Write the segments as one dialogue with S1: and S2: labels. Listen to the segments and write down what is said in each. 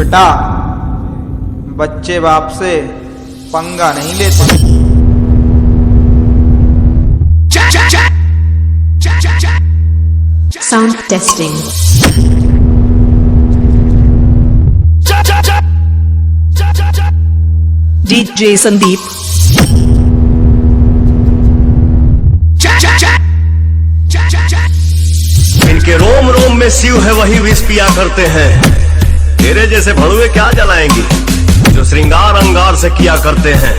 S1: बेटा, बच्चे बाप से पंगा नहीं लेते।
S2: Sound testing. DJ Sandeep.
S3: इनके रोम रोम में शिव है, वही विष पिया करते हैं। तेरे जैसे भड़ुए क्या जलाएंगी जो श्रृंगार अंगार से किया करते हैं।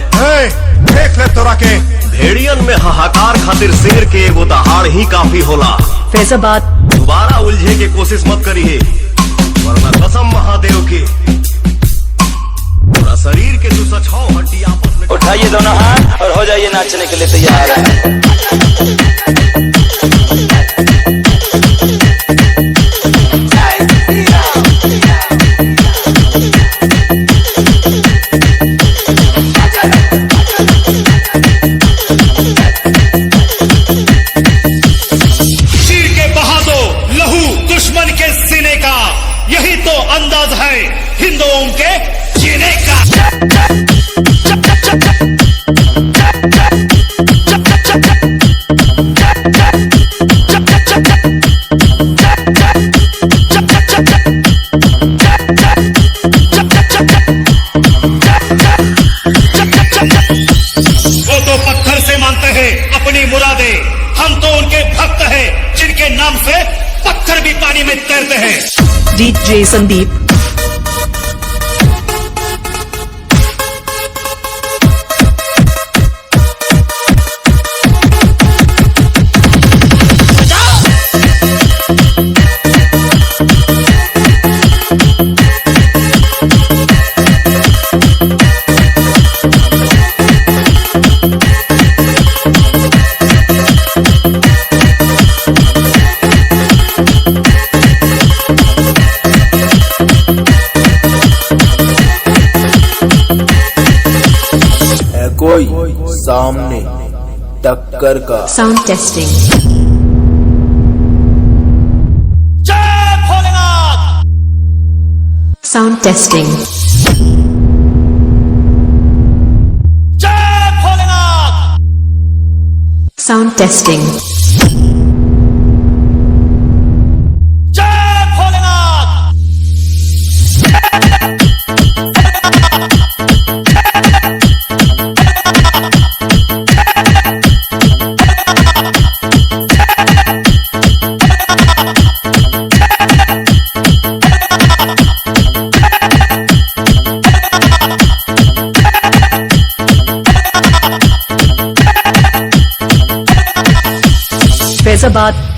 S4: देख ले तोरा के
S3: भेड़ियन में हाहाकार खातिर शेर के एगो दहाड़ ही काफी होला।
S2: फैजाबाद।
S3: दोबारा उलझे के कोशिश मत करिए, वरना कसम महादेव की पूरा शरीर के तू सच हो हड्डी आपस में।
S5: उठाइए दोनों हाथ और हो जाइए नाचने के लिए तैयार।
S6: यही तो अंदाज है हिंदुओं के जीने का। वो तो पत्थर से मानते हैं अपनी मुरादें, हम तो उनके भक्त हैं जिनके नाम से पत्थर भी पानी में तैरते हैं।
S2: DJ Sandeep.
S7: कोई सामने टक्कर का।
S2: Sound testing.
S6: जय भोलेनाथ।
S2: Sound testing.
S6: जय भोलेनाथ।
S2: Sound testing.
S6: जय भोलेनाथ।
S2: फैजाबाद।